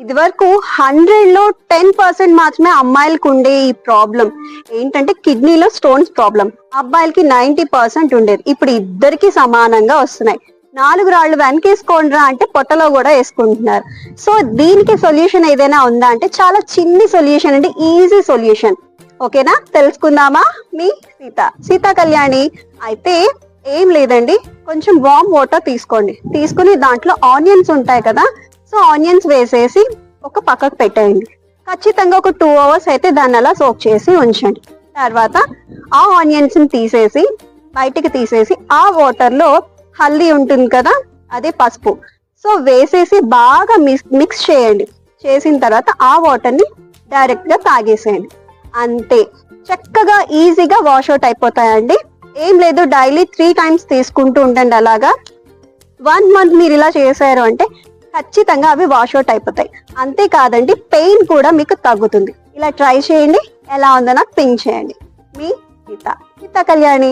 ఇది వరకు 100లో 10% మాత్రమే అమ్మాయిలకు ఉండే ఈ ప్రాబ్లం ఏంటంటే కిడ్నీలో స్టోన్స్ ప్రాబ్లం. అబ్బాయిలకి 90% ఉండేది. ఇప్పుడు ఇద్దరికి సమానంగా వస్తున్నాయి. 4 రాళ్ళు వెనకేసుకోండిరా అంటే పొట్టలో కూడా వేసుకుంటున్నారు. సో దీనికి సొల్యూషన్ ఏదైనా ఉందా అంటే చాలా చిన్ని సొల్యూషన్ అండి, ఈజీ సొల్యూషన్. ఓకేనా, తెలుసుకుందామా? మీ సీతా కళ్యాణి. అయితే ఏం లేదండి, కొంచెం వామ్ వాటర్ తీసుకోండి. తీసుకుని దాంట్లో ఆనియన్స్ ఉంటాయి కదా, సో ఆనియన్స్ వేసేసి ఒక పక్కకు పెట్టేయండి. ఖచ్చితంగా ఒక 2 hours అయితే దాన్ని అలా సోక్ చేసి ఉంచండి. తర్వాత ఆ ఆనియన్స్ ని తీసేసి బయటికి తీసేసి ఆ వాటర్ లో హల్దీ ఉంటుంది కదా, అదే పసుపు, సో వేసేసి బాగా మిక్స్ చేయండి. చేసిన తర్వాత ఆ వాటర్ ని డైరెక్ట్ గా తాగేసేయండి. అంతే, చక్కగా ఈజీగా వాష్ అవుట్ అయిపోతాయండి. ఏం లేదు, డైలీ 3 times తీసుకుంటూ ఉండండి. అలాగా 1 month మీరు ఇలా చేశారు అంటే ఖచ్చితంగా అవి వాష్ అవుట్ అయిపోతాయి. అంతేకాదండి, పెయిన్ కూడా మీకు తగ్గుతుంది. ఇలా ట్రై చేయండి, ఎలా ఉందో నాకు పింక్ చేయండి. మీ సీతా కళ్యాణి.